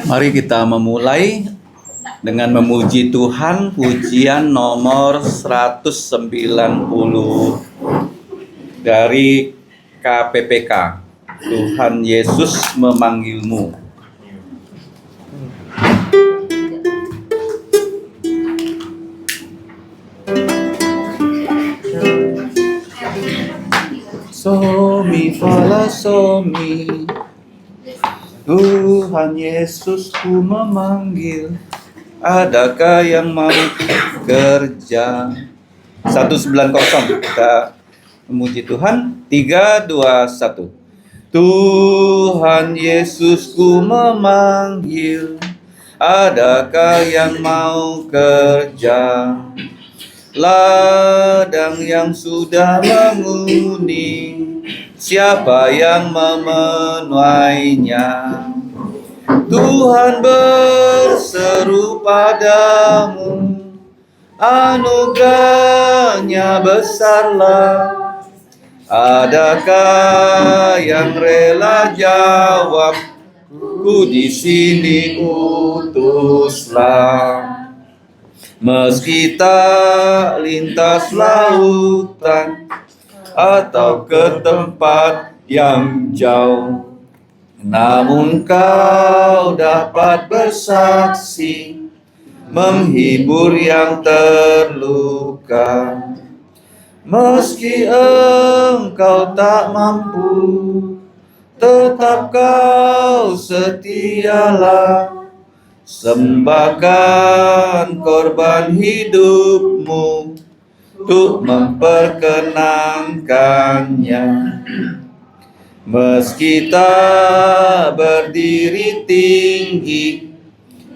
Mari kita memulai dengan memuji Tuhan, pujian nomor 190 dari KPPK. Tuhan Yesus memanggilmu. So mi fa la so mi. Tuhan Yesus ku memanggil, adakah yang mau kerja? 190 kita memuji Tuhan. 3, 2, 1. Tuhan Yesus ku memanggil, adakah yang mau kerja? Ladang yang sudah menguning, siapa yang memenuhinya? Tuhan berseru padamu, anugerahnya besarlah. Adakah yang rela jawab, ku di sini utuslah. Meski tak lintas lautan atau ke tempat yang jauh, namun kau dapat bersaksi, menghibur yang terluka. Meski engkau tak mampu, tetap kau setialah. Sembahkan korban hidupmu untuk memperkenankannya. Meski tak berdiri tinggi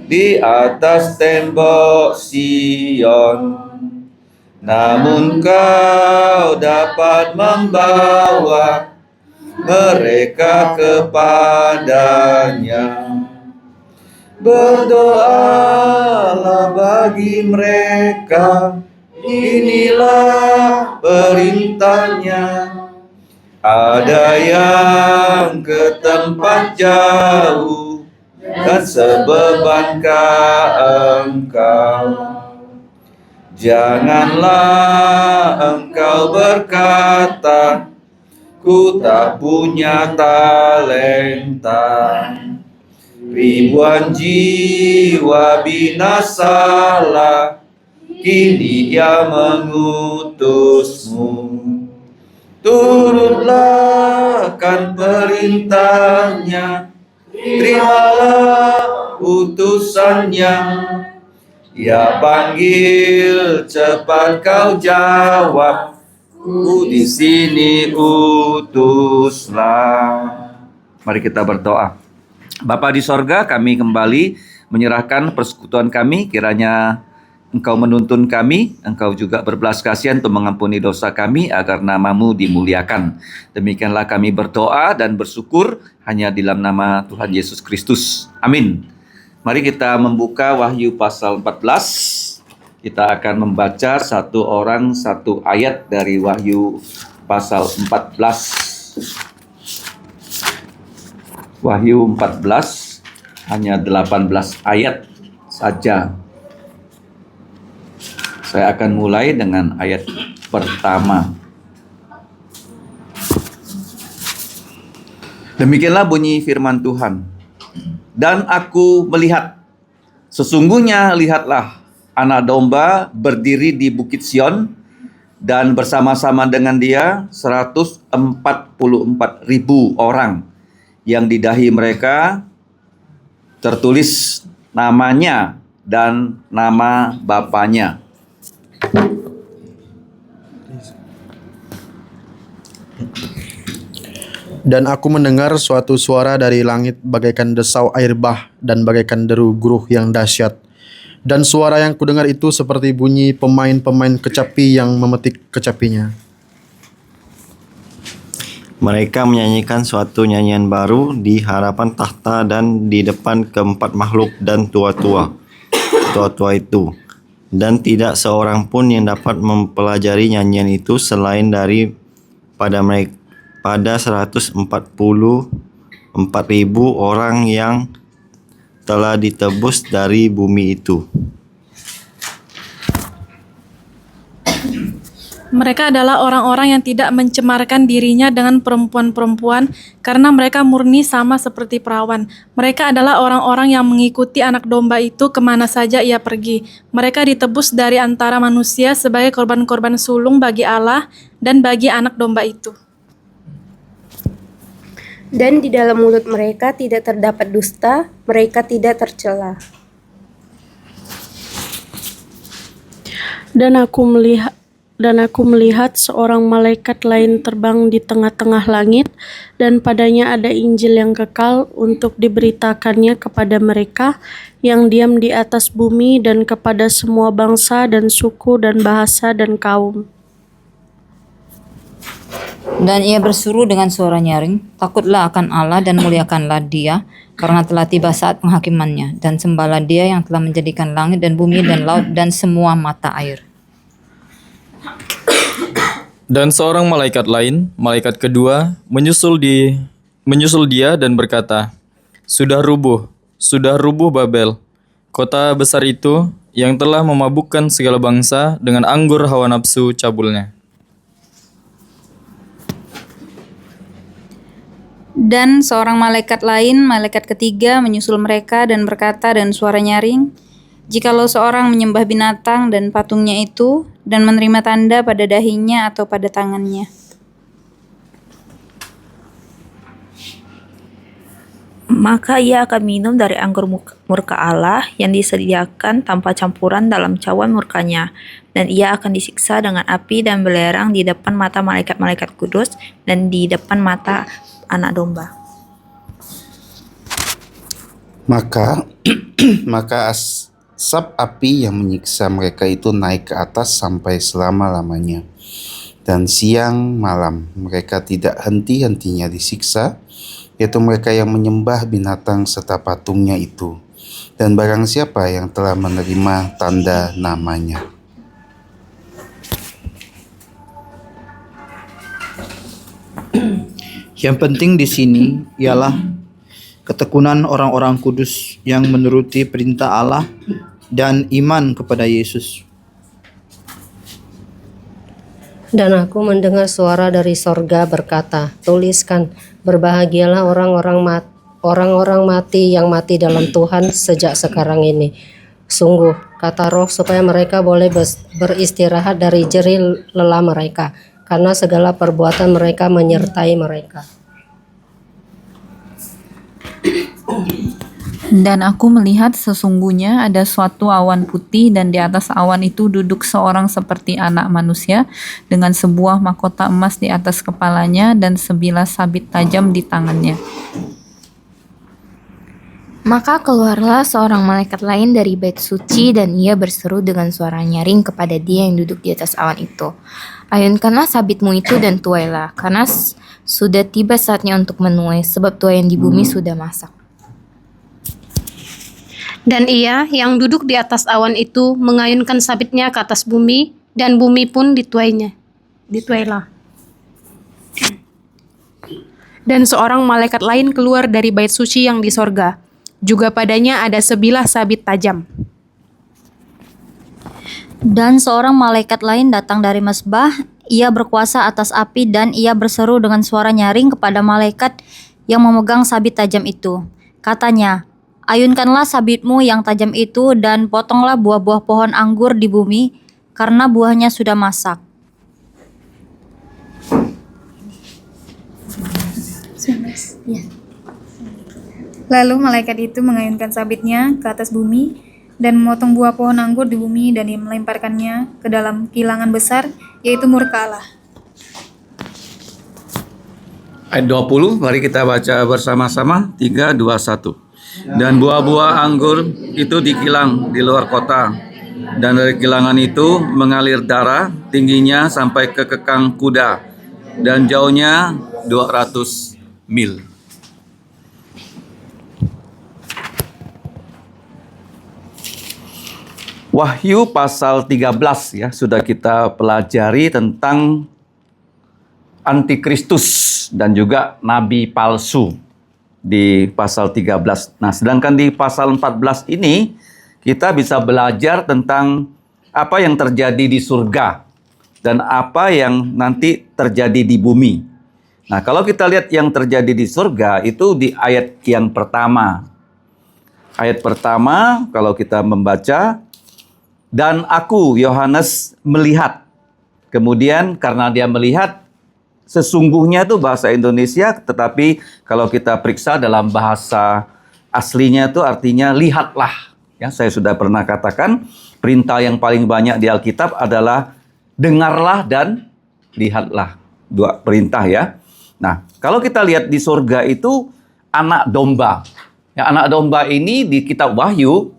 di atas tembok Sion, namun kau dapat membawa mereka kepadanya. Berdoalah bagi mereka, inilah perintahnya. Ada yang ke tempat jauh dan sebebankah engkau? Janganlah engkau berkata, ku tak punya talenta. Ribuan jiwa binasalah, kini Dia mengutusmu. Turutlah kan perintahnya, terimalah utusannya. Ia panggil, cepat kau jawab, ku di sini utuslah. Mari kita berdoa. Bapa di sorga, kami kembali menyerahkan persekutuan kami, kiranya Engkau menuntun kami, Engkau juga berbelas kasihan untuk mengampuni dosa kami, agar nama-Mu dimuliakan. Demikianlah kami berdoa dan bersyukur hanya di dalam nama Tuhan Yesus Kristus. Amin. Mari kita membuka Wahyu pasal 14. Kita akan membaca satu orang satu ayat dari Wahyu pasal 14. Wahyu 14 hanya 18 ayat saja. Saya akan mulai dengan ayat pertama. Demikianlah bunyi firman Tuhan. Dan aku melihat, sesungguhnya lihatlah anak domba berdiri di bukit Sion, dan bersama-sama dengan dia 144.000 orang, yang di dahi mereka tertulis namanya dan nama Bapanya. Dan aku mendengar suatu suara dari langit bagaikan desau air bah dan bagaikan deru guruh yang dahsyat. Dan suara yang kudengar itu seperti bunyi pemain-pemain kecapi yang memetik kecapinya. Mereka menyanyikan suatu nyanyian baru di hadapan tahta dan di depan keempat makhluk dan tua-tua itu. dan tidak seorang pun yang dapat mempelajari nyanyian itu selain pada 144.000 orang yang telah ditebus dari bumi itu. Mereka adalah orang-orang yang tidak mencemarkan dirinya dengan perempuan-perempuan karena mereka murni sama seperti perawan. Mereka adalah orang-orang yang mengikuti anak domba itu kemana saja ia pergi. Mereka ditebus dari antara manusia sebagai korban-korban sulung bagi Allah dan bagi anak domba itu. Dan di dalam mulut mereka tidak terdapat dusta, mereka tidak tercela. Dan aku melihat seorang malaikat lain terbang di tengah-tengah langit, dan padanya ada Injil yang kekal untuk diberitakannya kepada mereka yang diam di atas bumi dan kepada semua bangsa dan suku dan bahasa dan kaum. Dan ia berseru dengan suara nyaring, takutlah akan Allah dan muliakanlah Dia, karena telah tiba saat penghakimannya, dan sembahlah Dia yang telah menjadikan langit dan bumi dan laut dan semua mata air. Dan seorang malaikat lain, malaikat kedua, menyusul dia dan berkata, sudah rubuh Babel, kota besar itu yang telah memabukkan segala bangsa dengan anggur hawa nafsu cabulnya. Dan seorang malaikat lain, malaikat ketiga, menyusul mereka dan berkata dengan suara nyaring, jikalau seorang menyembah binatang dan patungnya itu, dan menerima tanda pada dahinya atau pada tangannya, maka ia akan minum dari anggur murka Allah yang disediakan tanpa campuran dalam cawan murkanya, dan ia akan disiksa dengan api dan belerang di depan mata malaikat-malaikat kudus dan di depan mata anak domba. Maka asap api yang menyiksa mereka itu naik ke atas sampai selama-lamanya. Dan siang malam mereka tidak henti-hentinya disiksa, yaitu mereka yang menyembah binatang serta patungnya itu, dan barang siapa yang telah menerima tanda namanya. Yang penting di sini ialah ketekunan orang-orang kudus yang menuruti perintah Allah dan iman kepada Yesus. Dan aku mendengar suara dari sorga berkata, tuliskan, berbahagialah orang-orang mati yang mati dalam Tuhan sejak sekarang ini. Sungguh, kata Roh, supaya mereka boleh beristirahat dari jerih lelah mereka, karena segala perbuatan mereka menyertai mereka. Dan aku melihat sesungguhnya ada suatu awan putih, dan di atas awan itu duduk seorang seperti anak manusia dengan sebuah mahkota emas di atas kepalanya dan sebilah sabit tajam di tangannya. Maka keluarlah seorang malaikat lain dari bait suci, dan ia berseru dengan suara nyaring kepada dia yang duduk di atas awan itu, ayunkanlah sabitmu itu dan tuailah, karena sudah tiba saatnya untuk menuai, sebab tuaian di bumi sudah masak. Dan ia yang duduk di atas awan itu mengayunkan sabitnya ke atas bumi, dan bumi pun dituailah. Dan seorang malaikat lain keluar dari bait suci yang di sorga, juga padanya ada sebilah sabit tajam. Dan seorang malaikat lain datang dari mesbah, ia berkuasa atas api, dan ia berseru dengan suara nyaring kepada malaikat yang memegang sabit tajam itu. Katanya, ayunkanlah sabitmu yang tajam itu dan potonglah buah-buah pohon anggur di bumi, karena buahnya sudah masak. Lalu malaikat itu mengayunkan sabitnya ke atas bumi dan memotong buah pohon anggur di bumi, dan ia melemparkannya ke dalam kilangan besar, yaitu murka Allah. Ayat 20, mari kita baca bersama-sama. 3, 2, 1. Dan buah-buah anggur itu dikilang di luar kota, dan dari kilangan itu mengalir darah, tingginya sampai ke kekang kuda, dan jauhnya 200 mil. Wahyu pasal 13 ya, sudah kita pelajari tentang antikristus dan juga nabi palsu di pasal 13. Nah, sedangkan di pasal 14 ini kita bisa belajar tentang apa yang terjadi di surga dan apa yang nanti terjadi di bumi. Nah, kalau kita lihat yang terjadi di surga itu di ayat yang pertama. Ayat pertama kalau kita membaca, dan aku Yohanes melihat. Kemudian karena dia melihat, sesungguhnya itu bahasa Indonesia, tetapi kalau kita periksa dalam bahasa aslinya itu artinya lihatlah. Ya, saya sudah pernah katakan perintah yang paling banyak di Alkitab adalah dengarlah dan lihatlah. Dua perintah ya. Nah, kalau kita lihat di surga itu anak domba. Ya, anak domba ini di kitab Wahyu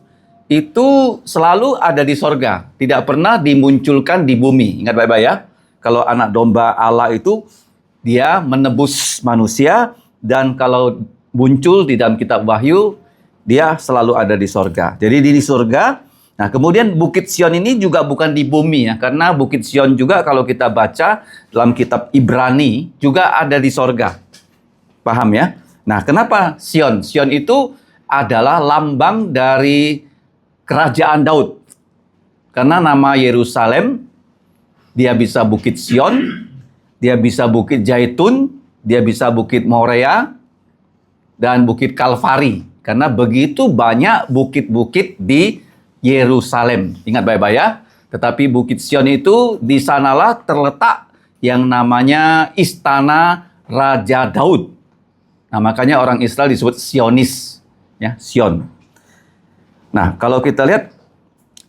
itu selalu ada di surga, tidak pernah dimunculkan di bumi. Ingat baik-baik ya. Kalau anak domba Allah itu dia menebus manusia, dan kalau muncul di dalam kitab Wahyu dia selalu ada di surga. Jadi di surga. Nah, kemudian Bukit Sion ini juga bukan di bumi ya, karena Bukit Sion juga kalau kita baca dalam kitab Ibrani juga ada di surga. Paham ya? Nah, kenapa Sion? Sion itu adalah lambang dari kerajaan Daud. Karena nama Yerusalem, dia bisa Bukit Sion, dia bisa Bukit Zaitun, dia bisa Bukit Moria, dan Bukit Kalvari. Karena begitu banyak bukit-bukit di Yerusalem. Ingat baik-baik ya. Tetapi Bukit Sion itu di sanalah terletak yang namanya Istana Raja Daud. Nah, makanya orang Israel disebut Sionis, ya, Sion. Nah, kalau kita lihat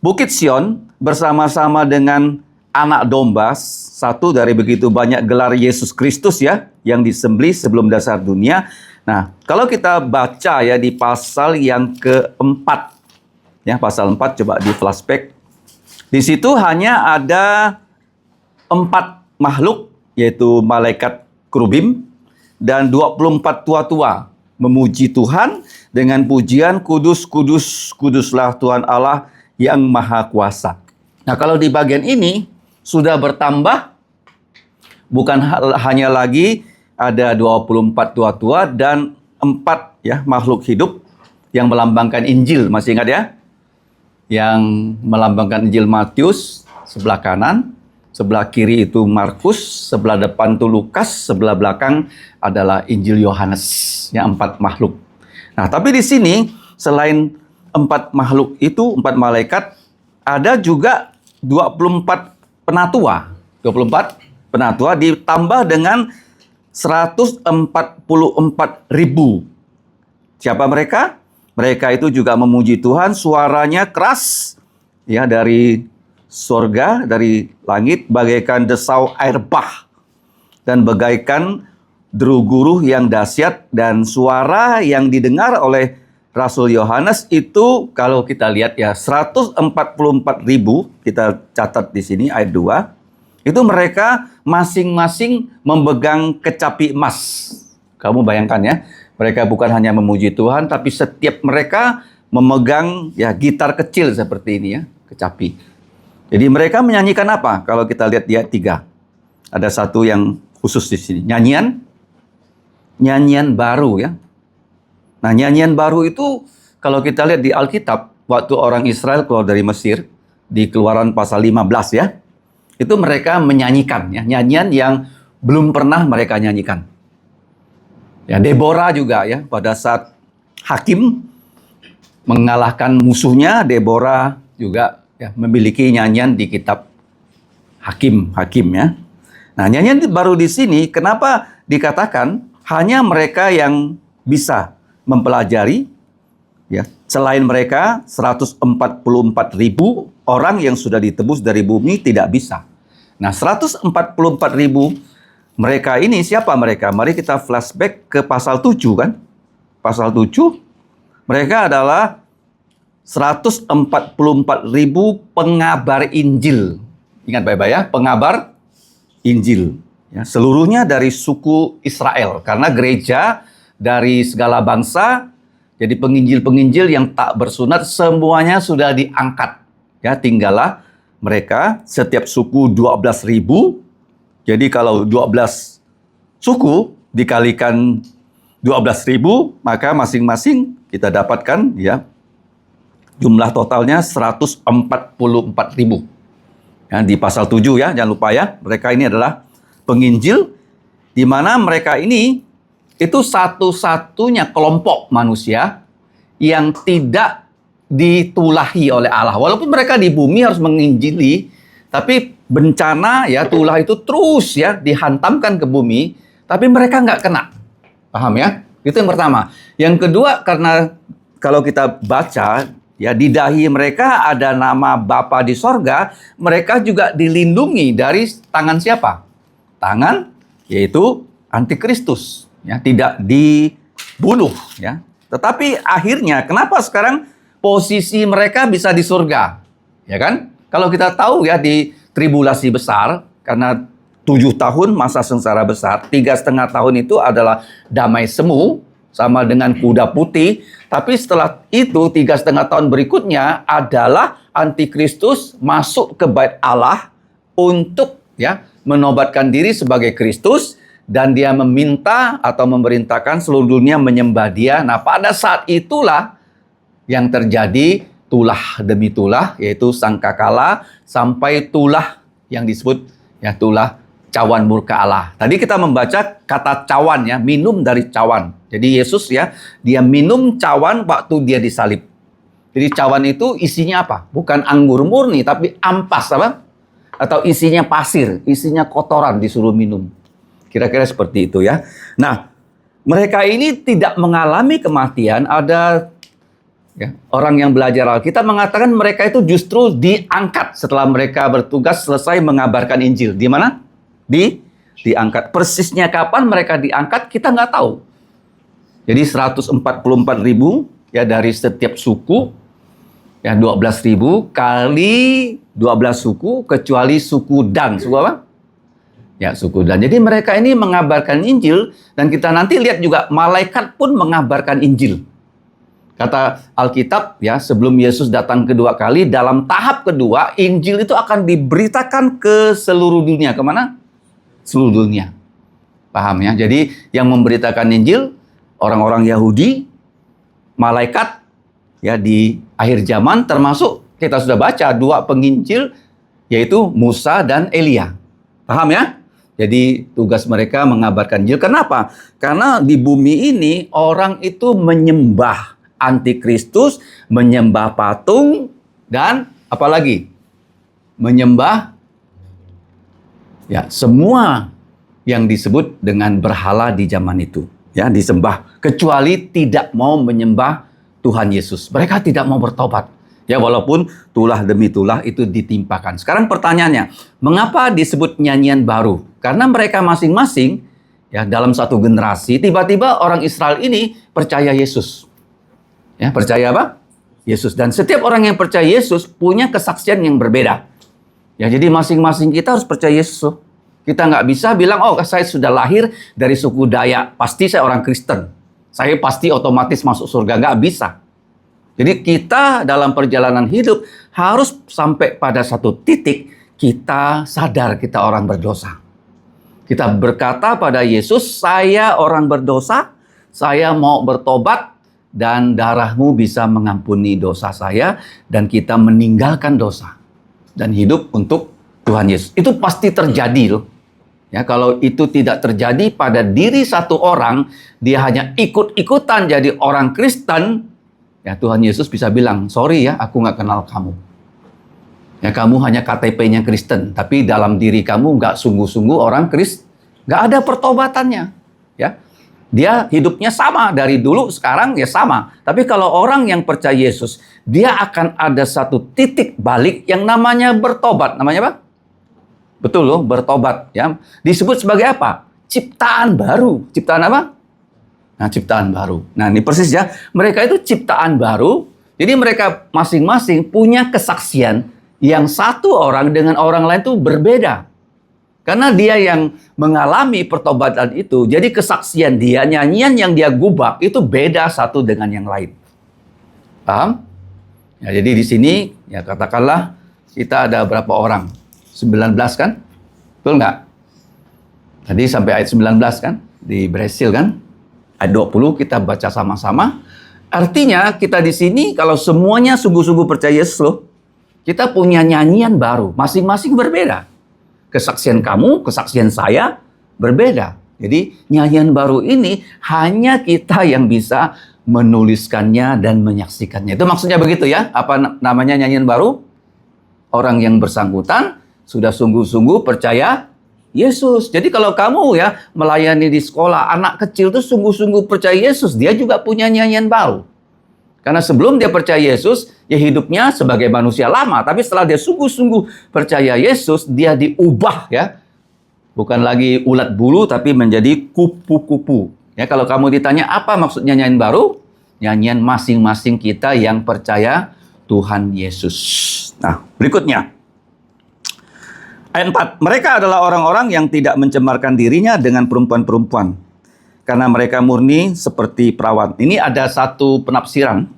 Bukit Sion bersama-sama dengan anak domba, satu dari begitu banyak gelar Yesus Kristus ya, yang disembelih sebelum dasar dunia. Nah, kalau kita baca ya di pasal yang keempat, ya pasal 4, coba di flashback. Di situ hanya ada 4 makhluk, yaitu malaikat kerubim dan 24 tua-tua memuji Tuhan dengan pujian kudus, kudus, kuduslah Tuhan Allah yang Maha Kuasa. Nah, kalau di bagian ini sudah bertambah, bukan hanya lagi ada 24 tua-tua dan 4 ya makhluk hidup yang melambangkan Injil, masih ingat ya? Yang melambangkan Injil Matius sebelah kanan, sebelah kiri itu Markus, sebelah depan itu Lukas, sebelah belakang adalah Injil Yohanes, ya 4 makhluk. Nah, tapi di sini selain 4 makhluk itu, 4 malaikat, ada juga 24 penatua. 24 penatua ditambah dengan 144.000. Siapa mereka? Mereka itu juga memuji Tuhan, suaranya keras ya dari surga, dari langit, bagaikan desau air bah dan bagaikan deru guruh yang dahsyat. Dan suara yang didengar oleh Rasul Yohanes itu kalau kita lihat ya 144.000, kita catat di sini ayat 2. Itu mereka masing-masing memegang kecapi emas. Kamu bayangkan ya, mereka bukan hanya memuji Tuhan, tapi setiap mereka memegang ya gitar kecil seperti ini ya, kecapi. Jadi mereka menyanyikan apa? Kalau kita lihat di ayat 3. Ada satu yang khusus di sini. Nyanyian baru ya. Nah, nyanyian baru itu kalau kita lihat di Alkitab, waktu orang Israel keluar dari Mesir, di Keluaran pasal 15 ya, itu mereka menyanyikan ya, nyanyian yang belum pernah mereka nyanyikan. Ya, Deborah juga ya, pada saat hakim mengalahkan musuhnya, Deborah juga ya, memiliki nyanyian di kitab Hakim ya. Nah, nyanyian baru di sini kenapa dikatakan hanya mereka yang bisa mempelajari ya. Selain mereka 144.000 orang yang sudah ditebus dari bumi tidak bisa. Nah, 144.000 mereka ini siapa mereka? Mari kita flashback ke pasal 7 kan. Pasal 7 mereka adalah 144.000 pengabar Injil. Ingat baik-baik ya, pengabar Injil. Ya, seluruhnya dari suku Israel. Karena gereja dari segala bangsa, jadi penginjil-penginjil yang tak bersunat semuanya sudah diangkat. ya tinggallah mereka setiap suku 12.000. Jadi kalau 12 suku dikalikan 12.000, maka masing-masing kita dapatkan ya jumlah totalnya 144.000. Ya, di pasal 7 ya, jangan lupa ya, mereka ini adalah penginjil, di mana mereka ini itu satu-satunya kelompok manusia yang tidak ditulahi oleh Allah. Walaupun mereka di bumi harus menginjili, tapi bencana ya tulah itu terus ya dihantamkan ke bumi, tapi mereka nggak kena. Paham ya? Itu yang pertama. Yang kedua, karena kalau kita baca ya di dahi mereka ada nama Bapa di sorga, mereka juga dilindungi dari tangan siapa? Tangan yaitu Antikristus, ya tidak dibunuh ya. Tetapi akhirnya kenapa sekarang posisi mereka bisa di surga? Ya kan? Kalau kita tahu ya di tribulasi besar, karena 7 tahun masa sengsara besar, 3,5 tahun itu adalah damai semu sama dengan kuda putih. Tapi setelah itu 3,5 tahun berikutnya adalah Antikristus masuk ke bait Allah untuk ya menobatkan diri sebagai Kristus, dan dia meminta atau memerintahkan seluruh dunia menyembah dia. Nah, pada saat itulah yang terjadi tulah demi tulah, yaitu sangkakala sampai tulah yang disebut ya tulah cawan murka Allah. Tadi kita membaca kata cawan ya, minum dari cawan. Jadi Yesus ya, dia minum cawan waktu dia disalib. Jadi cawan itu isinya apa? Bukan anggur murni, tapi ampas apa? Atau isinya pasir, isinya kotoran disuruh minum. Kira-kira seperti itu ya. Nah, mereka ini tidak mengalami kematian. Ada ya, orang yang belajar Alkitab mengatakan mereka itu justru diangkat setelah mereka bertugas selesai mengabarkan Injil. Di mana? Diangkat. Persisnya kapan mereka diangkat kita nggak tahu. Jadi 144.000 ya dari setiap suku ya 12.000 kali 12 suku kecuali suku Dan. Suku apa? Ya, suku Dan. Jadi mereka ini mengabarkan Injil, dan kita nanti lihat juga malaikat pun mengabarkan Injil. Kata Alkitab ya, sebelum Yesus datang kedua kali, dalam tahap kedua Injil itu akan diberitakan ke seluruh dunia. Kemana? Seluruh dunia. Paham ya? Jadi yang memberitakan Injil orang-orang Yahudi, malaikat ya di akhir zaman, termasuk kita sudah baca 2 penginjil yaitu Musa dan Elia. Paham ya? Jadi tugas mereka mengabarkan Injil. Kenapa? Karena di bumi ini orang itu menyembah Antikristus, menyembah patung, dan apalagi menyembah ya semua yang disebut dengan berhala di zaman itu. Ya, disembah, kecuali tidak mau menyembah Tuhan Yesus. Mereka tidak mau bertobat. Ya, walaupun tulah demi tulah itu ditimpakan. Sekarang pertanyaannya, mengapa disebut nyanyian baru? Karena mereka masing-masing ya dalam satu generasi tiba-tiba orang Israel ini percaya Yesus. Ya, percaya apa? Yesus. Dan setiap orang yang percaya Yesus punya kesaksian yang berbeda. Ya, jadi masing-masing kita harus percaya Yesus. Kita nggak bisa bilang, oh saya sudah lahir dari suku Dayak, pasti saya orang Kristen. Saya pasti otomatis masuk surga. Nggak bisa. Jadi kita dalam perjalanan hidup harus sampai pada satu titik kita sadar kita orang berdosa. Kita berkata pada Yesus, saya orang berdosa, saya mau bertobat, dan darahmu bisa mengampuni dosa saya, dan kita meninggalkan dosa dan hidup untuk Tuhan Yesus. Itu pasti terjadi loh. Ya, kalau itu tidak terjadi pada diri satu orang, dia hanya ikut-ikutan jadi orang Kristen, ya Tuhan Yesus bisa bilang, sorry ya, aku nggak kenal kamu. Ya, kamu hanya KTP-nya Kristen, tapi dalam diri kamu nggak sungguh-sungguh orang Kristen. Nggak ada pertobatannya. Ya, dia hidupnya sama dari dulu, sekarang ya sama. Tapi kalau orang yang percaya Yesus, dia akan ada satu titik balik yang namanya bertobat. Namanya apa? Betul loh, bertobat. Ya, disebut sebagai apa? Ciptaan baru. Ciptaan apa? Nah, ciptaan baru. Nah, ini persis ya. Mereka itu ciptaan baru. Jadi mereka masing-masing punya kesaksian yang satu orang dengan orang lain itu berbeda. Karena dia yang mengalami pertobatan itu, jadi kesaksian dia, nyanyian yang dia gubah itu beda satu dengan yang lain. Paham? Ya, jadi di sini Ya katakanlah kita ada berapa orang? 19 kan? Betul nggak? Tadi sampai ayat 19 kan? Di Brasil kan? Ayat 20 kita baca sama-sama. Artinya kita di sini kalau semuanya sungguh-sungguh percaya Yesus loh, kita punya nyanyian baru. Masing-masing berbeda. Kesaksian kamu, kesaksian saya berbeda. Jadi nyanyian baru ini hanya kita yang bisa menuliskannya dan menyaksikannya. Itu maksudnya begitu ya. Apa namanya nyanyian baru? Orang yang bersangkutan sudah sungguh-sungguh percaya Yesus. Jadi kalau kamu ya melayani di sekolah, anak kecil itu sungguh-sungguh percaya Yesus, dia juga punya nyanyian baru. Karena sebelum dia percaya Yesus, ya hidupnya sebagai manusia lama. Tapi setelah dia sungguh-sungguh percaya Yesus, dia diubah ya. Bukan lagi ulat bulu, tapi menjadi kupu-kupu. Ya, kalau kamu ditanya apa maksud nyanyian baru? Nyanyian masing-masing kita yang percaya Tuhan Yesus. Nah, berikutnya. Ayat 4. Mereka adalah orang-orang yang tidak mencemarkan dirinya dengan perempuan-perempuan. Karena mereka murni seperti perawan. Ini ada satu penafsiran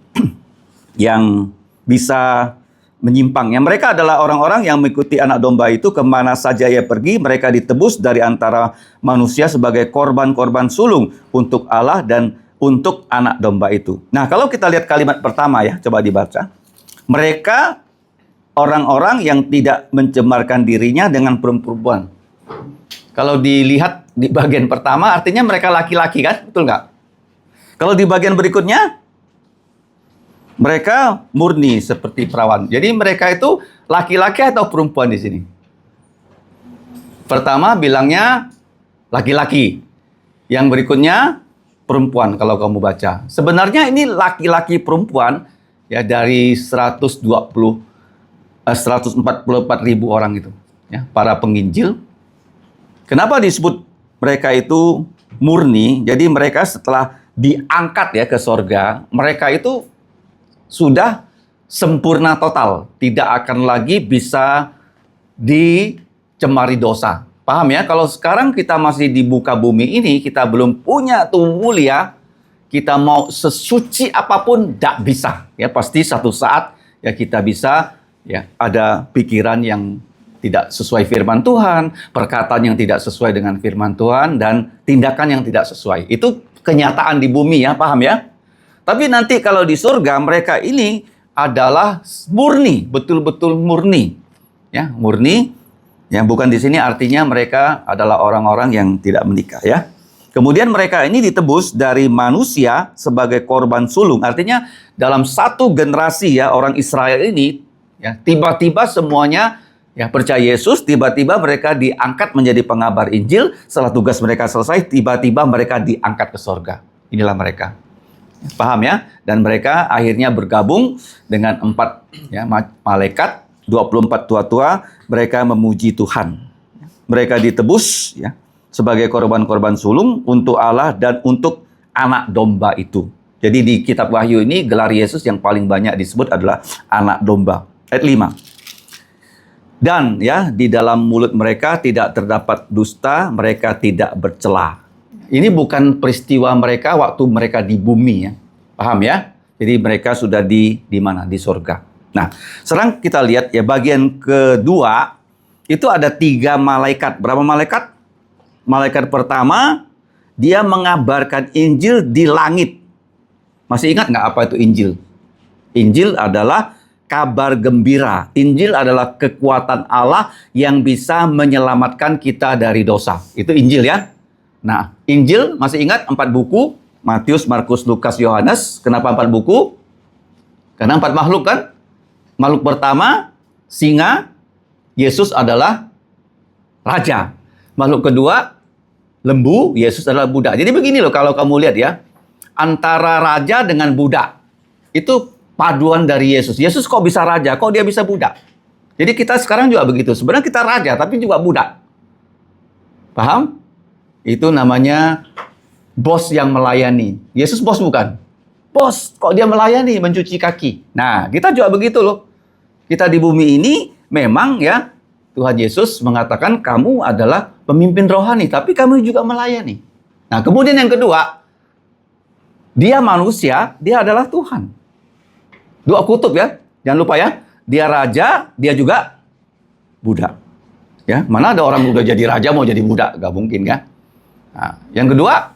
yang bisa menyimpang. Yang mereka adalah orang-orang yang mengikuti anak domba itu kemana saja ia pergi. Mereka ditebus dari antara manusia sebagai korban-korban sulung untuk Allah dan untuk anak domba itu. Nah, kalau kita lihat kalimat pertama ya, coba dibaca. Mereka orang-orang yang tidak mencemarkan dirinya dengan perempuan. Kalau dilihat di bagian pertama artinya mereka laki-laki kan? Betul nggak? Kalau di bagian berikutnya mereka murni seperti perawan. Jadi mereka itu laki-laki atau perempuan di sini? Pertama bilangnya laki-laki. Yang berikutnya perempuan kalau kamu baca. Sebenarnya ini laki-laki perempuan ya dari 144 ribu orang itu. Ya, para penginjil. Kenapa disebut mereka itu murni? Jadi mereka setelah diangkat ya ke sorga, mereka itu sudah sempurna total, tidak akan lagi bisa dicemari dosa. Paham ya? Kalau sekarang kita masih di muka bumi ini, kita belum punya tubuh mulia, kita mau sesuci apapun tidak bisa. Ya pasti satu saat ya kita bisa ya ada pikiran yang tidak sesuai firman Tuhan, perkataan yang tidak sesuai dengan firman Tuhan, dan tindakan yang tidak sesuai. Itu kenyataan di bumi ya, paham ya? Tapi nanti kalau di surga mereka ini adalah murni, betul-betul murni. Ya, murni. Yang bukan di sini artinya mereka adalah orang-orang yang tidak menikah ya. Kemudian mereka ini ditebus dari manusia sebagai korban sulung. Artinya dalam satu generasi ya orang Israel ini ya tiba-tiba semuanya ya percaya Yesus, tiba-tiba mereka diangkat menjadi pengabar Injil. Setelah tugas mereka selesai, tiba-tiba mereka diangkat ke sorga. Inilah mereka. Paham ya? Dan mereka akhirnya bergabung dengan 4 ya, malaikat, 24 tua-tua, mereka memuji Tuhan. Mereka ditebus ya sebagai korban-korban sulung untuk Allah dan untuk anak domba itu. Jadi di kitab Wahyu ini gelar Yesus yang paling banyak disebut adalah anak domba. Ayat 5. Dan ya di dalam mulut mereka tidak terdapat dusta, mereka tidak bercela. Ini bukan peristiwa mereka waktu mereka di bumi ya. Paham ya? Jadi mereka sudah di mana? Di surga. Nah, sekarang kita lihat ya bagian kedua itu ada 3 malaikat. Berapa malaikat? Malaikat pertama dia mengabarkan Injil di langit. Masih ingat nggak apa itu Injil? Injil adalah kabar gembira. Injil adalah kekuatan Allah yang bisa menyelamatkan kita dari dosa. Itu Injil ya. Nah, Injil masih ingat 4 buku? Matius, Markus, Lukas, Yohanes. Kenapa 4 buku? Karena 4 makhluk kan? Makhluk pertama, singa. Yesus adalah raja. Makhluk kedua, lembu. Yesus adalah budak. Jadi begini loh kalau kamu lihat ya. Antara raja dengan budak. Itu paduan dari Yesus. Yesus kok bisa raja? Kok dia bisa budak? Jadi kita sekarang juga begitu. Sebenarnya kita raja, tapi juga budak. Paham? Itu namanya bos yang melayani. Yesus bos bukan? Bos, kok dia melayani, mencuci kaki. Nah, kita juga begitu loh. Kita di bumi ini memang ya, Tuhan Yesus mengatakan kamu adalah pemimpin rohani, tapi kamu juga melayani. Nah, kemudian yang kedua, dia manusia, dia adalah Tuhan. 2 kutub ya, jangan lupa ya. dia raja, dia juga budak. Ya, mana ada orang udah jadi raja mau jadi budak? Gak mungkin kan? Nah, yang kedua,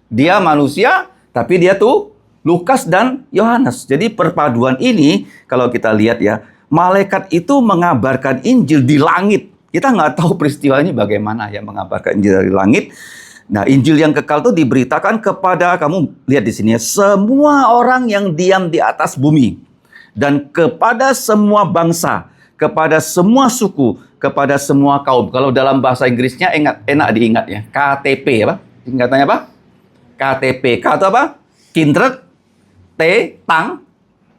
dia manusia, tapi dia tuh Lukas dan Yohanes. Jadi perpaduan ini, kalau kita lihat ya, malaikat itu mengabarkan Injil di langit. Kita nggak tahu peristiwa ini bagaimana ya mengabarkan Injil dari langit. Nah, Injil yang kekal itu diberitakan kepada, kamu lihat di sini ya, semua orang yang diam di atas bumi. Dan kepada semua bangsa, kepada semua suku, kepada semua kaum. Kalau dalam bahasa Inggrisnya enak diingat ya. KTP apa? Singkatannya apa? KTP. K itu apa? Kindred. T, tang.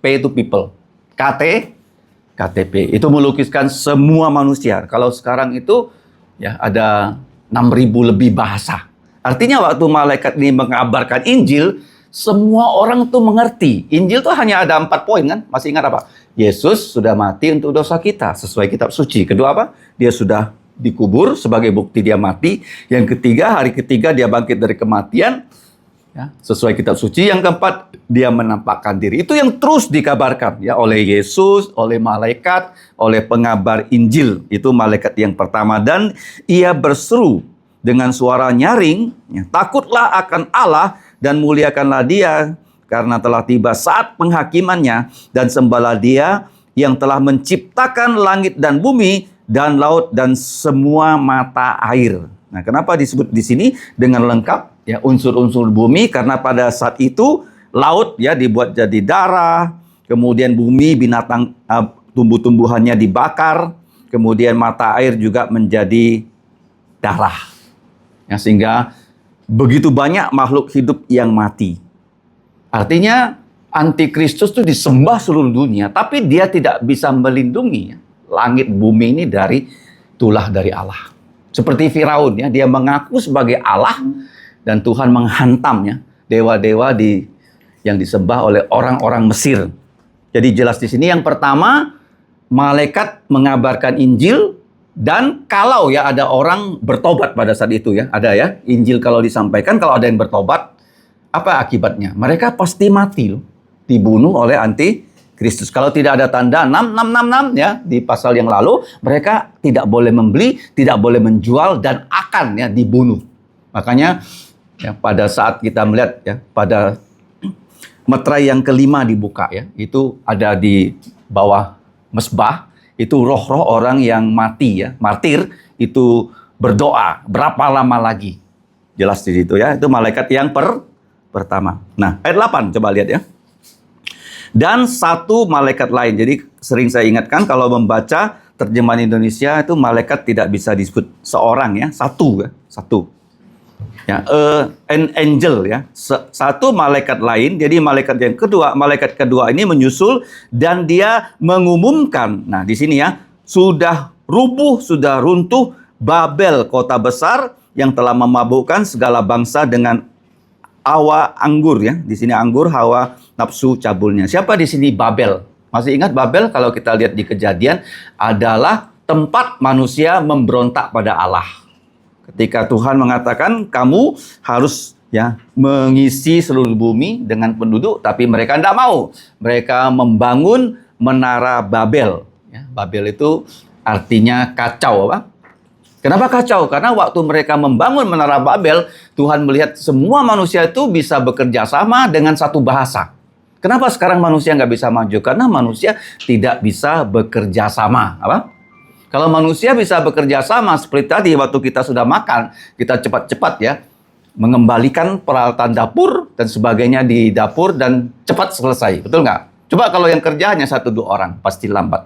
P itu people. KTP. Itu melukiskan semua manusia. Kalau sekarang itu ya ada 6.000 lebih bahasa. Artinya waktu malaikat ini mengabarkan Injil, semua orang tuh mengerti. Injil tuh hanya ada 4 poin kan? Masih ingat apa? Yesus sudah mati untuk dosa kita sesuai kitab suci. Kedua apa? Dia sudah dikubur sebagai bukti dia mati. Yang ketiga, hari ketiga dia bangkit dari kematian. Ya, sesuai kitab suci. Yang keempat, dia menampakkan diri. Itu yang terus dikabarkan ya oleh Yesus, oleh malaikat, oleh pengabar Injil. Itu malaikat yang pertama. Dan ia berseru dengan suara nyaring, ya, takutlah akan Allah dan muliakanlah dia, karena telah tiba saat penghakimannya, dan sembahlah dia yang telah menciptakan langit dan bumi dan laut dan semua mata air. Nah, kenapa disebut di sini dengan lengkap ya unsur-unsur bumi? Karena pada saat itu laut ya dibuat jadi darah, kemudian bumi binatang tumbuh-tumbuhannya dibakar, kemudian mata air juga menjadi darah. Ya, sehingga begitu banyak makhluk hidup yang mati. Artinya antikristus itu disembah seluruh dunia, tapi dia tidak bisa melindungi langit bumi ini dari tulah dari Allah. Seperti Firaun ya, dia mengaku sebagai Allah dan Tuhan menghantamnya dewa-dewa yang disembah oleh orang-orang Mesir. Jadi jelas di sini yang pertama, malaikat mengabarkan Injil. Dan kalau ya ada orang bertobat pada saat itu ya, ada ya, Injil kalau disampaikan, kalau ada yang bertobat, apa akibatnya? Mereka pasti mati loh, dibunuh oleh antikristus. Kalau tidak ada tanda 6666 ya di pasal yang lalu, mereka tidak boleh membeli, tidak boleh menjual, dan akan ya dibunuh. Makanya ya pada saat kita melihat ya pada meterai yang kelima dibuka ya, itu ada di bawah mesbah. Itu roh-roh orang yang mati ya, martir, itu berdoa. Berapa lama lagi? Jelas di situ ya, itu malaikat yang pertama. Nah, ayat 8 coba lihat ya. Dan satu malaikat lain. Jadi sering saya ingatkan kalau membaca terjemahan Indonesia itu malaikat tidak bisa disebut seorang ya, satu ya, satu. Ya, an angel ya, satu malaikat lain. Jadi malaikat kedua ini menyusul dan dia mengumumkan. Nah, di sini ya, sudah rubuh, sudah runtuh Babel, kota besar yang telah memabukkan segala bangsa dengan hawa anggur ya. Di sini anggur, hawa nafsu cabulnya. Siapa di sini Babel? Masih ingat Babel? Kalau kita lihat di Kejadian adalah tempat manusia memberontak pada Allah. Ketika Tuhan mengatakan kamu harus ya mengisi seluruh bumi dengan penduduk, tapi mereka tidak mau. Mereka membangun menara Babel. Ya, Babel itu artinya kacau, apa? Kenapa kacau? Karena waktu mereka membangun menara Babel, Tuhan melihat semua manusia itu bisa bekerja sama dengan satu bahasa. Kenapa sekarang manusia nggak bisa maju? Karena manusia tidak bisa bekerja sama, apa? Kalau manusia bisa bekerja sama seperti tadi waktu kita sudah makan, kita cepat-cepat ya mengembalikan peralatan dapur dan sebagainya di dapur dan cepat selesai, betul nggak? Coba kalau yang kerja hanya 1-2 orang, pasti lambat.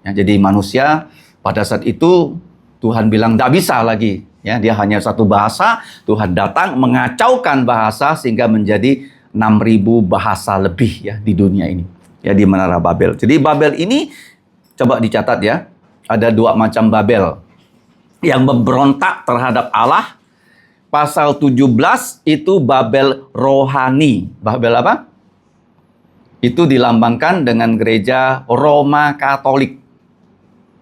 Ya, jadi manusia pada saat itu Tuhan bilang tidak bisa lagi, ya dia hanya satu bahasa. Tuhan datang mengacaukan bahasa sehingga menjadi 6.000 bahasa lebih ya di dunia ini, ya di menara Babel. Jadi Babel ini coba dicatat ya. Ada 2 macam Babel. Yang memberontak terhadap Allah. Pasal 17 itu Babel rohani. Babel apa? Itu dilambangkan dengan gereja Roma Katolik.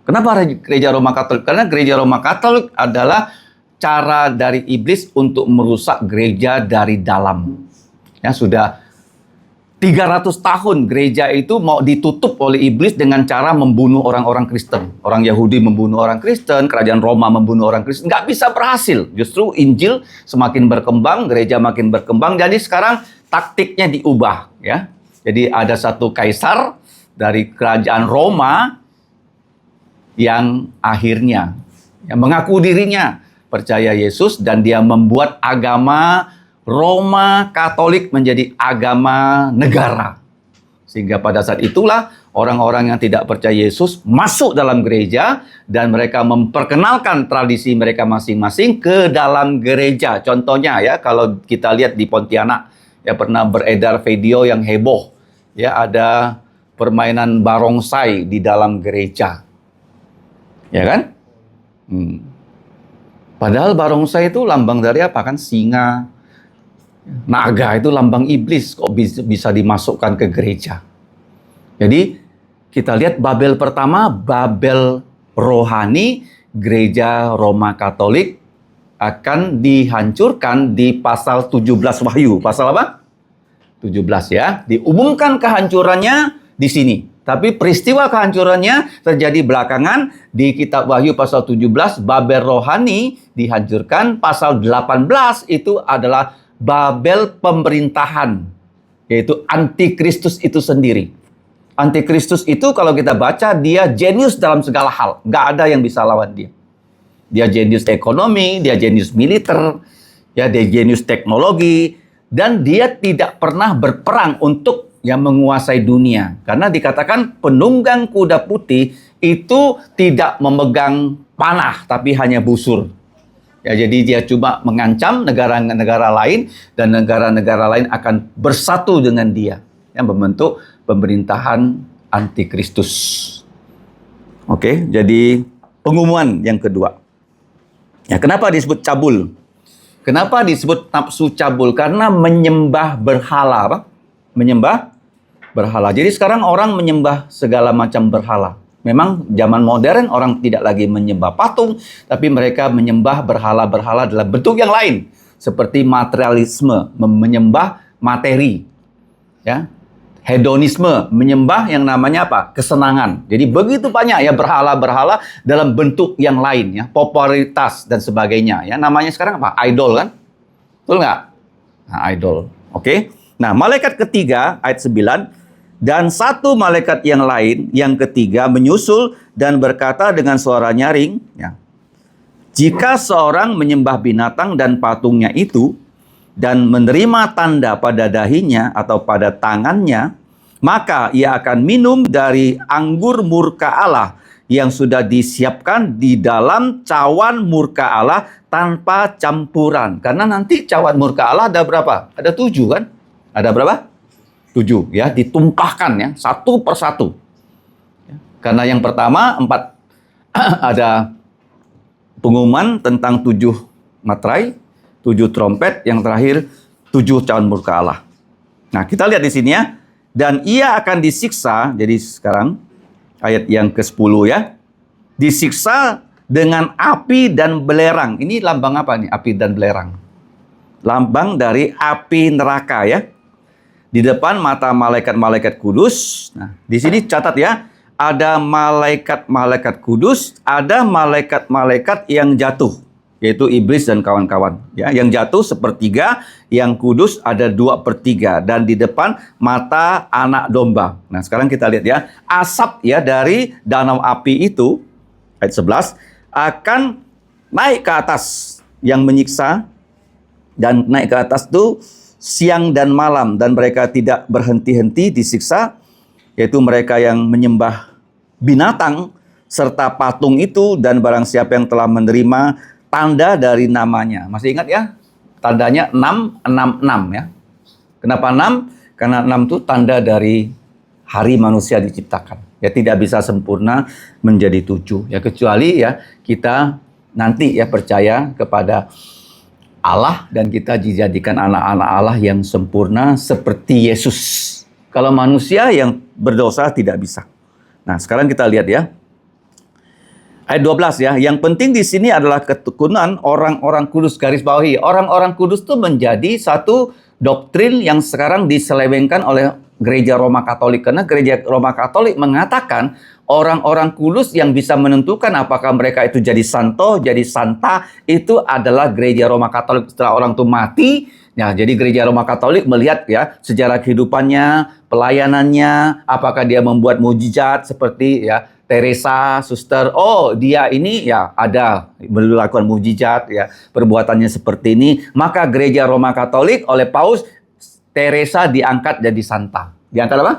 Kenapa gereja Roma Katolik? Karena gereja Roma Katolik adalah cara dari iblis untuk merusak gereja dari dalam. Ya, sudah 300 tahun gereja itu mau ditutup oleh iblis dengan cara membunuh orang-orang Kristen. Orang Yahudi membunuh orang Kristen, kerajaan Roma membunuh orang Kristen. Nggak bisa berhasil. Justru Injil semakin berkembang, gereja makin berkembang. Jadi sekarang taktiknya diubah. Ya. Jadi ada satu kaisar dari kerajaan Roma yang akhirnya mengaku dirinya percaya Yesus dan dia membuat agama Roma Katolik menjadi agama negara. Sehingga pada saat itulah orang-orang yang tidak percaya Yesus masuk dalam gereja dan mereka memperkenalkan tradisi mereka masing-masing ke dalam gereja. Contohnya ya, kalau kita lihat di Pontianak ya pernah beredar video yang heboh. Ya, ada permainan barongsai di dalam gereja. Ya kan? Padahal barongsai itu lambang dari apa kan? Singa. Naga itu lambang iblis, kok bisa dimasukkan ke gereja. Jadi kita lihat Babel pertama, Babel rohani, gereja Roma Katolik akan dihancurkan di pasal 17 Wahyu. Pasal apa? 17 ya. Diumumkan kehancurannya di sini. Tapi peristiwa kehancurannya terjadi belakangan di kitab Wahyu pasal 17, Babel rohani dihancurkan. Pasal 18 itu adalah Babel pemerintahan, yaitu antikristus itu sendiri. Antikristus itu kalau kita baca, dia jenius dalam segala hal. Nggak ada yang bisa lawan dia. Dia jenius ekonomi, dia jenius militer, ya, dia jenius teknologi, dan dia tidak pernah berperang untuk yang menguasai dunia. Karena dikatakan penunggang kuda putih itu tidak memegang panah, tapi hanya busur. Ya, jadi dia cuma mengancam negara-negara lain dan negara-negara lain akan bersatu dengan dia yang membentuk pemerintahan antikristus. Oke, jadi pengumuman yang kedua. Ya, kenapa disebut cabul? Kenapa disebut nafsu cabul? Karena menyembah berhala, apa? Menyembah berhala. Jadi sekarang orang menyembah segala macam berhala. Memang zaman modern orang tidak lagi menyembah patung, tapi mereka menyembah berhala-berhala dalam bentuk yang lain, seperti materialisme, menyembah materi, ya, hedonisme, menyembah yang namanya apa? Kesenangan. Jadi begitu banyak ya berhala-berhala dalam bentuk yang lain, ya, popularitas dan sebagainya. Ya, namanya sekarang apa? Idol kan? Betul nggak? Nah, idol. Oke. Nah, malaikat ketiga ayat 9. Dan satu malaikat yang lain, yang ketiga, menyusul dan berkata dengan suara nyaring, ya, jika seorang menyembah binatang dan patungnya itu, dan menerima tanda pada dahinya atau pada tangannya, maka ia akan minum dari anggur murka Allah yang sudah disiapkan di dalam cawan murka Allah tanpa campuran. Karena nanti cawan murka Allah ada berapa? Ada 7 kan? Ada berapa? 7 ya, ditumpahkan ya, satu persatu. Ya, karena yang pertama 4 ada pengumuman tentang 7 materai, 7 trompet, yang terakhir 7 cawan murka Allah. Nah, kita lihat di sini ya. Dan ia akan disiksa, jadi sekarang ayat yang ke-10 ya. Disiksa dengan api dan belerang. Ini lambang apa nih, api dan belerang? Lambang dari api neraka ya. Di depan mata malaikat-malaikat kudus. Nah, di sini catat ya, ada malaikat-malaikat kudus, ada malaikat-malaikat yang jatuh, yaitu iblis dan kawan-kawan. Ya, yang jatuh sepertiga, yang kudus ada 2/3, dan di depan mata anak domba. Nah, sekarang kita lihat ya, asap ya dari danau api itu, ayat 11, akan naik ke atas yang menyiksa, dan naik ke atas itu siang dan malam, dan mereka tidak berhenti-henti disiksa, yaitu mereka yang menyembah binatang serta patung itu, dan barang siapa yang telah menerima tanda dari namanya. Masih ingat ya? Tandanya 666 ya. Kenapa 6? Karena 6 itu tanda dari hari manusia diciptakan. Ya, tidak bisa sempurna menjadi 7 ya, kecuali ya kita nanti ya percaya kepada Allah dan kita dijadikan anak-anak Allah yang sempurna seperti Yesus. Kalau manusia yang berdosa tidak bisa. Nah, sekarang kita lihat ya. Ayat 12 ya. Yang penting di sini adalah ketekunan orang-orang kudus, garis bawahi. Orang-orang kudus itu menjadi satu doktrin yang sekarang diselewengkan oleh gereja Roma Katolik? Karena gereja Roma Katolik mengatakan orang-orang kudus yang bisa menentukan apakah mereka itu jadi santo, jadi santa, itu adalah gereja Roma Katolik setelah orang itu mati. Ya, jadi gereja Roma Katolik melihat ya sejarah kehidupannya, pelayanannya, apakah dia membuat mujizat seperti ya Teresa, suster, oh dia ini ya ada melakukan mujizat ya, perbuatannya seperti ini, maka gereja Roma Katolik oleh Paus Teresa diangkat jadi santa. Diangkat apa?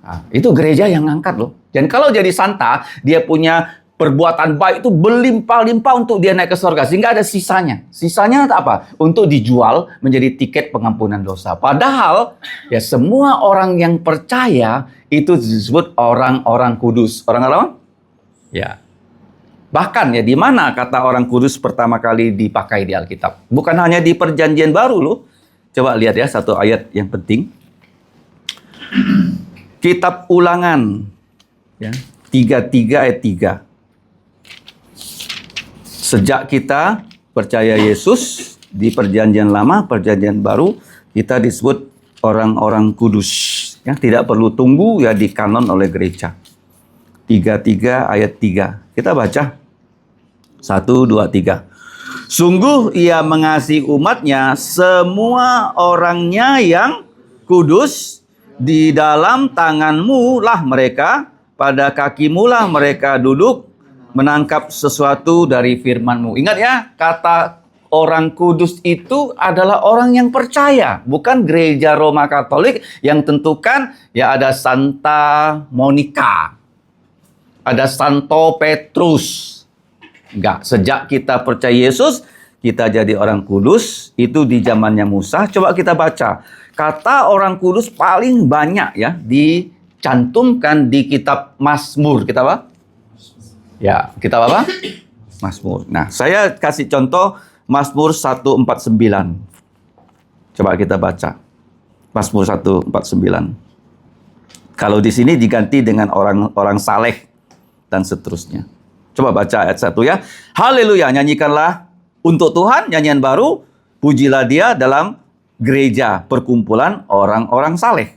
Nah, itu gereja yang ngangkat loh. Dan kalau jadi santa, dia punya perbuatan baik itu berlimpah-limpah untuk dia naik ke surga. Sehingga ada sisanya. Sisanya apa? Untuk dijual menjadi tiket pengampunan dosa. Padahal ya semua orang yang percaya itu disebut orang-orang kudus. Orang apa? Ya. Bahkan ya di mana kata orang kudus pertama kali dipakai di Alkitab? Bukan hanya di Perjanjian Baru loh. Coba lihat ya satu ayat yang penting. Kitab Ulangan ya, 33 ayat 3. Sejak kita percaya Yesus di Perjanjian Lama, Perjanjian Baru, kita disebut orang-orang kudus. Ya, tidak perlu tunggu ya di kanon oleh gereja. 33 ayat 3. Kita baca. 1, 2, 3. Sungguh ia mengasihi umatnya, semua orangnya yang kudus, di dalam tanganmu lah mereka, pada kakimu lah mereka duduk, menangkap sesuatu dari firman-Mu. Ingat ya, kata orang kudus itu adalah orang yang percaya, bukan gereja Roma Katolik yang tentukan ya ada Santa Monica, ada Santo Petrus. Enggak, sejak kita percaya Yesus, kita jadi orang kudus, itu di zamannya Musa. Coba kita baca. Kata orang kudus paling banyak ya dicantumkan di kitab Mazmur. Kitab apa? Ya, kitab apa? Mazmur. Nah, saya kasih contoh Mazmur 149. Coba kita baca. Mazmur 149. Kalau di sini diganti dengan orang saleh dan seterusnya. Coba baca ayat 1 ya. Haleluya, nyanyikanlah untuk Tuhan nyanyian baru, pujilah Dia dalam gereja perkumpulan orang-orang saleh.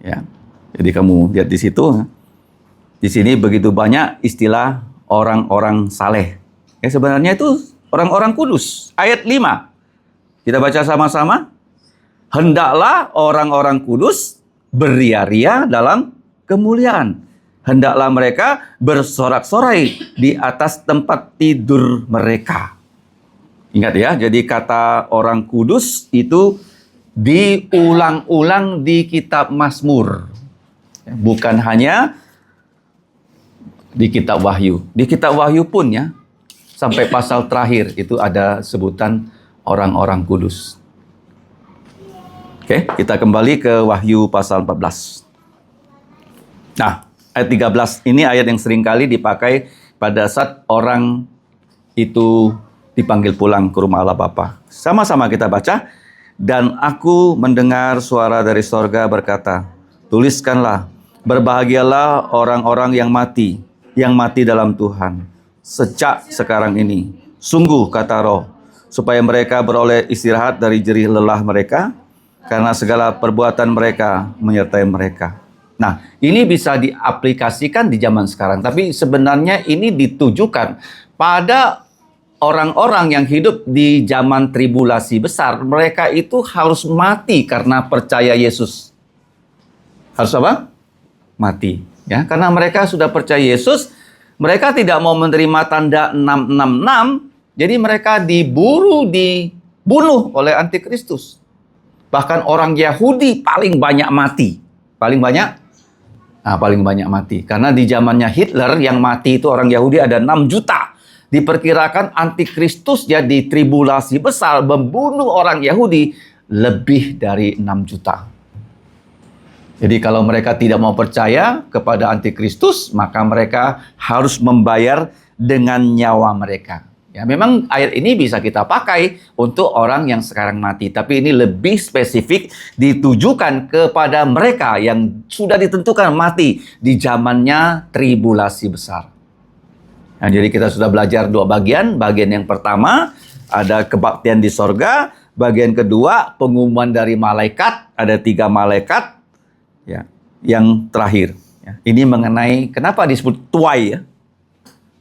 Ya. Jadi kamu lihat di situ. Di sini begitu banyak istilah orang-orang saleh. Ya, sebenarnya itu orang-orang kudus. Ayat 5. Kita baca sama-sama. Hendaklah orang-orang kudus beria-ria dalam kemuliaan. Hendaklah mereka bersorak-sorai di atas tempat tidur mereka. Ingat ya, jadi kata orang kudus itu diulang-ulang di kitab Mazmur. Bukan hanya di kitab Wahyu. Di kitab Wahyu pun ya, sampai pasal terakhir itu ada sebutan orang-orang kudus. Oke, kita kembali ke Wahyu pasal 14. Nah, ayat 13 ini ayat yang sering kali dipakai pada saat orang itu dipanggil pulang ke rumah Allah Bapa. Sama-sama kita baca. Dan aku mendengar suara dari sorga berkata, tuliskanlah, berbahagialah orang-orang yang mati dalam Tuhan sejak sekarang ini. Sungguh kata Roh, supaya mereka beroleh istirahat dari jerih lelah mereka, karena segala perbuatan mereka menyertai mereka. Nah, ini bisa diaplikasikan di zaman sekarang, tapi sebenarnya ini ditujukan pada orang-orang yang hidup di zaman tribulasi besar. Mereka itu harus mati karena percaya Yesus. Harus apa? Mati. Ya, karena mereka sudah percaya Yesus, mereka tidak mau menerima tanda 666, jadi mereka dibunuh oleh antikristus. Bahkan orang Yahudi paling banyak mati. Paling banyak mati. Karena di zamannya Hitler yang mati itu orang Yahudi ada 6 juta. Diperkirakan antikristus ya di tribulasi besar membunuh orang Yahudi lebih dari 6 juta. Jadi kalau mereka tidak mau percaya kepada antikristus, maka mereka harus membayar dengan nyawa mereka. Ya, memang ayat ini bisa kita pakai untuk orang yang sekarang mati, tapi ini lebih spesifik ditujukan kepada mereka yang sudah ditentukan mati di zamannya tribulasi besar. Nah, jadi kita sudah belajar 2 bagian. Bagian yang pertama ada kebaktian di sorga, bagian kedua pengumuman dari malaikat, ada 3 malaikat ya. Yang terakhir ya. Ini mengenai kenapa disebut tuai ya.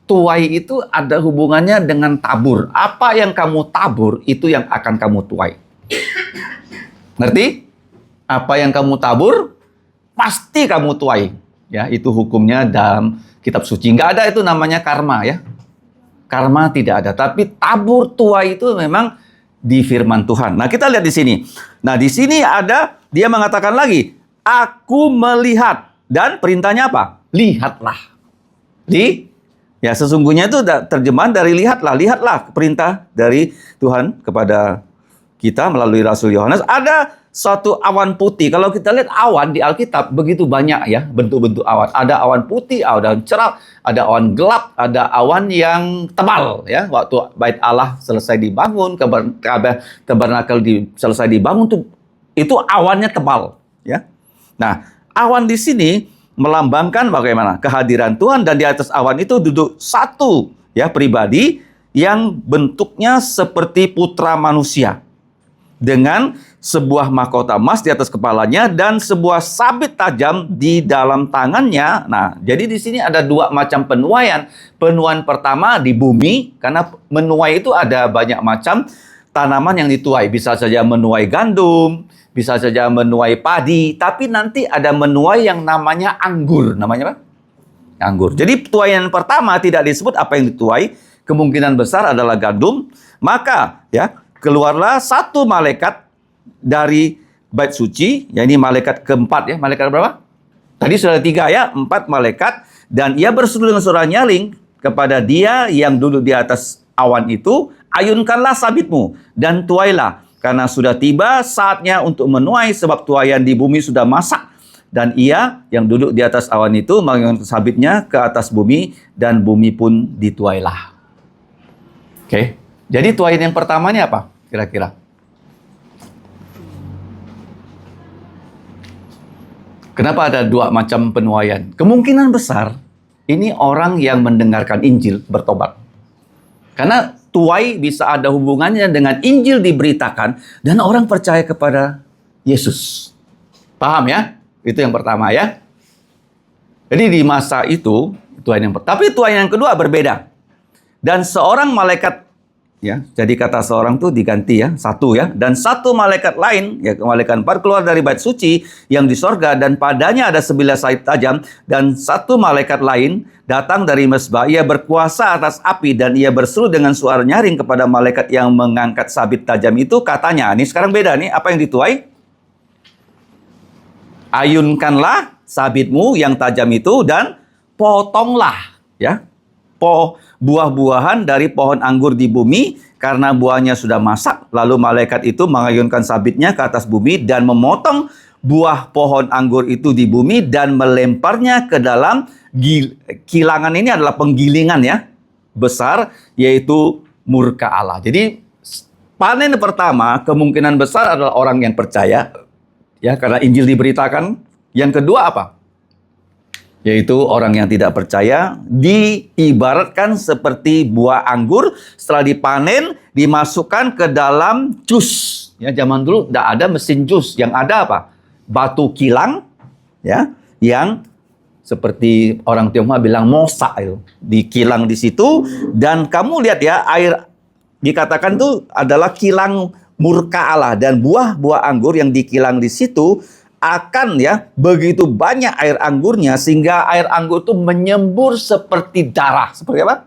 Tuai itu ada hubungannya dengan tabur. Apa yang kamu tabur itu yang akan kamu tuai. Ngerti? Apa yang kamu tabur pasti kamu tuai. Ya, itu hukumnya dalam kitab suci. Nggak ada itu namanya karma ya. Karma tidak ada, tapi tabur tuai itu memang di firman Tuhan. Nah, kita lihat di sini. Nah, di sini ada dia mengatakan lagi, aku melihat, dan perintahnya apa? Lihatlah. Ya, sesungguhnya itu terjemahan dari lihatlah. Lihatlah perintah dari Tuhan kepada kita melalui Rasul Yohanes. Ada suatu awan putih. Kalau kita lihat awan di Alkitab begitu banyak ya bentuk-bentuk awan. Ada awan putih, ada awan cerah, ada awan gelap, ada awan yang tebal ya. Waktu Bait Allah selesai dibangun, tabernakel selesai dibangun tuh itu awannya tebal ya. Nah, awan di sini melambangkan bagaimana kehadiran Tuhan, dan di atas awan itu duduk satu ya pribadi yang bentuknya seperti putra manusia dengan sebuah mahkota emas di atas kepalanya dan sebuah sabit tajam di dalam tangannya. Nah, jadi di sini ada 2 macam penuaian. Penuaian pertama di bumi, karena menuai itu ada banyak macam tanaman yang dituai. Bisa saja menuai gandum, bisa saja menuai padi, tapi nanti ada menuai yang namanya anggur. Namanya apa? Anggur. Jadi tuaian pertama tidak disebut apa yang dituai, kemungkinan besar adalah gandum. Maka ya, keluarlah 1 malaikat dari bait suci, ya ini malaikat keempat ya. Malaikat berapa? Tadi sudah 3 ya, 4 malaikat, dan ia berseru dengan suara nyaring kepada dia yang duduk di atas awan itu, ayunkanlah sabitmu dan tuailah. Karena sudah tiba saatnya untuk menuai, sebab tuaian di bumi sudah masak. Dan ia yang duduk di atas awan itu mengayunkan sabitnya ke atas bumi, dan bumi pun dituailah. Oke. Jadi tuaian yang pertamanya apa kira-kira? Kenapa ada 2 macam penuaian? Kemungkinan besar ini orang yang mendengarkan Injil bertobat. Karena tuai bisa ada hubungannya dengan Injil diberitakan dan orang percaya kepada Yesus. Paham ya? Itu yang pertama ya. Jadi di masa itu, tuaian yang pertama. Tapi tuaian yang kedua berbeda. Dan seorang malaikat, ya, jadi kata seorang itu diganti ya, 1 ya. Dan 1 malaikat lain, ya malaikat 4 keluar dari bait suci yang di sorga, dan padanya ada 11 sabit tajam. Dan 1 malaikat lain datang dari mesbah, ia berkuasa atas api, dan ia berseru dengan suara nyaring kepada malaikat yang mengangkat sabit tajam itu, katanya, ini sekarang beda nih, apa yang dituai? Ayunkanlah sabitmu yang tajam itu dan potonglah ya buah-buahan dari pohon anggur di bumi, karena buahnya sudah masak. Lalu malaikat itu mengayunkan sabitnya ke atas bumi dan memotong buah pohon anggur itu di bumi dan melemparnya ke dalam kilangan. Ini adalah penggilingan ya besar, yaitu murka Allah. Jadi panen pertama kemungkinan besar adalah orang yang percaya ya, karena Injil diberitakan. Yang kedua apa? Yaitu orang yang tidak percaya, diibaratkan seperti buah anggur setelah dipanen dimasukkan ke dalam jus. Ya, zaman dulu tidak ada mesin jus, yang ada apa? Batu kilang ya, yang seperti orang Tionghoa bilang mosa itu, dikilang di situ, dan kamu lihat ya, air dikatakan itu adalah kilang murka Allah, dan buah-buah anggur yang dikilang di situ akan ya begitu banyak air anggurnya sehingga air anggur itu menyembur seperti darah. Seperti apa?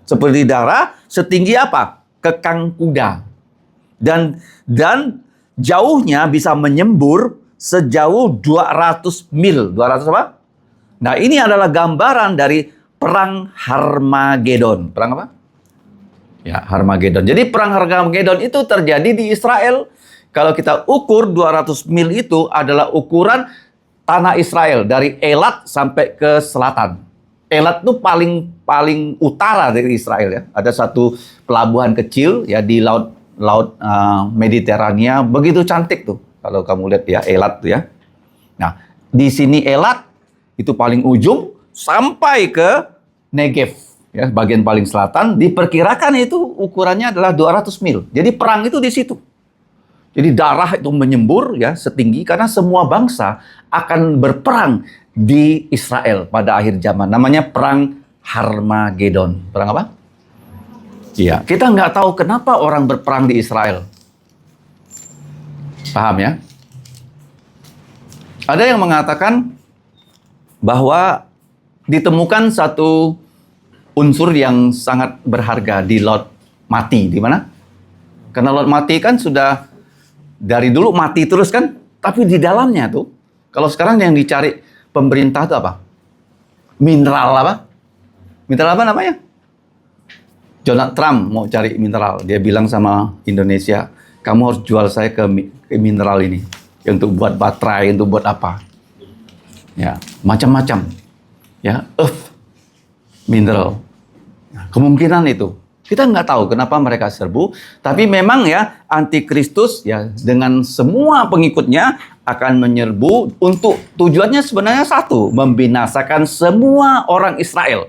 Seperti darah setinggi apa? Kekang kuda. Dan jauhnya bisa menyembur sejauh 200 mil. 200 apa? Nah, ini adalah gambaran dari perang Harmagedon. Perang apa? Ya, Harmagedon. Jadi perang Harmagedon itu terjadi di Israel. Kalau kita ukur 200 mil itu adalah ukuran tanah Israel dari Elat sampai ke selatan. Elat itu paling utara dari Israel ya. Ada satu pelabuhan kecil ya di laut Mediterania, begitu cantik tuh. Kalau kamu lihat ya Elat tuh ya. Nah, di sini Elat itu paling ujung sampai ke Negev ya, bagian paling selatan, diperkirakan itu ukurannya adalah 200 mil. Jadi perang itu di situ. Jadi darah itu menyembur ya setinggi karena semua bangsa akan berperang di Israel pada akhir zaman. Namanya perang Harmagedon. Perang apa? Iya, kita nggak tahu kenapa orang berperang di Israel. Paham ya? Ada yang mengatakan bahwa ditemukan satu unsur yang sangat berharga di Laut Mati. Di mana? Karena Laut Mati kan sudah dari dulu mati terus kan, tapi di dalamnya tuh, kalau sekarang yang dicari pemerintah itu apa? Mineral apa? Mineral apa namanya? Donald Trump mau cari mineral. Dia bilang sama Indonesia, kamu harus jual saya ke mineral ini. Untuk buat baterai, untuk buat apa. Ya, macam-macam. Ya, earth, mineral. Nah, kemungkinan itu. Kita nggak tahu kenapa mereka serbu, tapi memang ya antikristus ya dengan semua pengikutnya akan menyerbu untuk tujuannya sebenarnya satu, membinasakan semua orang Israel.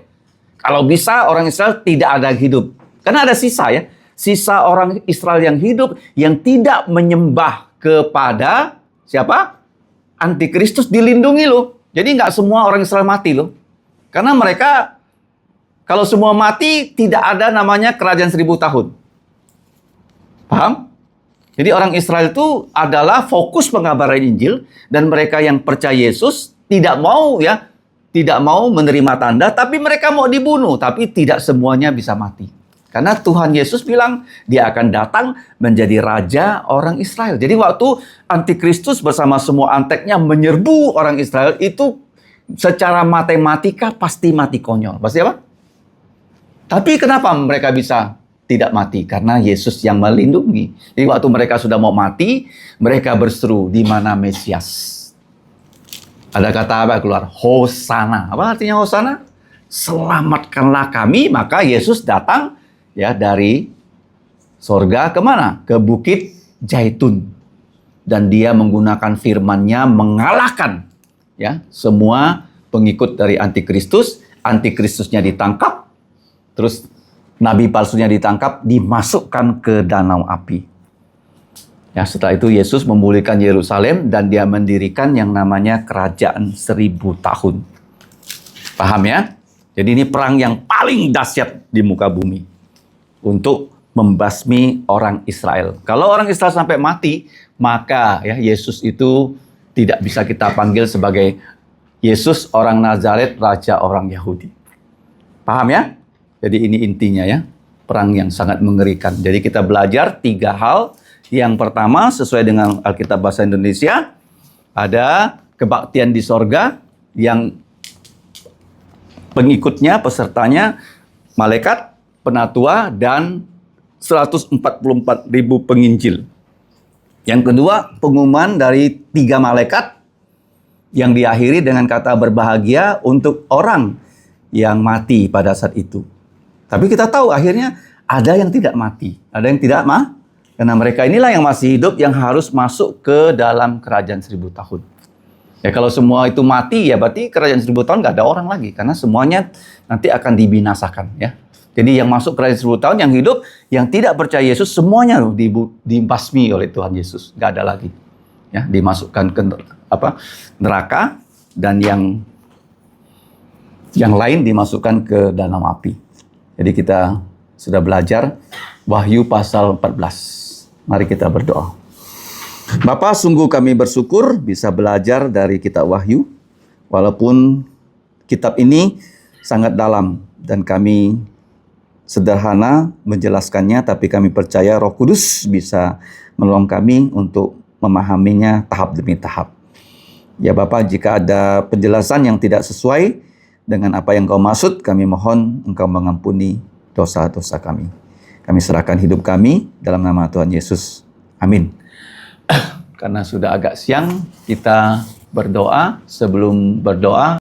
Kalau bisa orang Israel tidak ada hidup. Karena ada sisa ya, sisa orang Israel yang hidup yang tidak menyembah kepada siapa? Antikristus dilindungi loh. Jadi nggak semua orang Israel mati loh. Karena mereka kalau semua mati, tidak ada namanya kerajaan 1000 tahun. Paham? Jadi orang Israel itu adalah fokus pengabaran Injil, dan mereka yang percaya Yesus tidak mau menerima tanda, tapi mereka mau dibunuh, tapi tidak semuanya bisa mati. Karena Tuhan Yesus bilang dia akan datang menjadi raja orang Israel. Jadi waktu Antikristus bersama semua anteknya menyerbu orang Israel itu secara matematika pasti mati konyol. Pasti apa? Tapi kenapa mereka bisa tidak mati? Karena Yesus yang melindungi. Jadi waktu mereka sudah mau mati, mereka berseru, di mana Mesias? Ada kata apa keluar? Hosana. Apa artinya Hosana? Selamatkanlah kami. Maka Yesus datang ya dari sorga kemana? Ke Bukit Zaitun. Dan dia menggunakan firman-Nya mengalahkan ya semua pengikut dari Antikristus. Antikristusnya ditangkap. Terus nabi palsunya ditangkap, dimasukkan ke danau api. Ya, setelah itu Yesus memulihkan Yerusalem dan dia mendirikan yang namanya kerajaan 1000 tahun. Paham ya? Jadi ini perang yang paling dahsyat di muka bumi untuk membasmi orang Israel. Kalau orang Israel sampai mati, maka ya Yesus itu tidak bisa kita panggil sebagai Yesus orang Nazaret, raja orang Yahudi. Paham ya? Jadi ini intinya ya, perang yang sangat mengerikan. Jadi kita belajar 3 hal. Yang pertama, sesuai dengan Alkitab Bahasa Indonesia, ada kebaktian di sorga yang pengikutnya, pesertanya, malaikat, penatua, dan 144.000 penginjil. Yang kedua, pengumuman dari 3 malaikat yang diakhiri dengan kata berbahagia untuk orang yang mati pada saat itu. Tapi kita tahu akhirnya ada yang tidak mati, ada yang tidak karena mereka inilah yang masih hidup yang harus masuk ke dalam kerajaan 1000 tahun. Ya kalau semua itu mati ya berarti kerajaan 1000 tahun nggak ada orang lagi karena semuanya nanti akan dibinasakan ya. Jadi yang masuk kerajaan 1000 tahun yang hidup yang tidak percaya Yesus semuanya dibasmi oleh Tuhan Yesus, nggak ada lagi. Ya, dimasukkan ke neraka dan yang lain dimasukkan ke danau api. Jadi kita sudah belajar Wahyu pasal 14. Mari kita berdoa. Bapa, sungguh kami bersyukur bisa belajar dari kitab Wahyu. Walaupun kitab ini sangat dalam dan kami sederhana menjelaskannya, tapi kami percaya Roh Kudus bisa menolong kami untuk memahaminya tahap demi tahap. Ya Bapa, jika ada penjelasan yang tidak sesuai dengan apa yang Kau maksud, kami mohon Engkau mengampuni dosa-dosa kami. Kami serahkan hidup kami dalam nama Tuhan Yesus. Amin. Karena sudah agak siang, kita berdoa. Sebelum berdoa,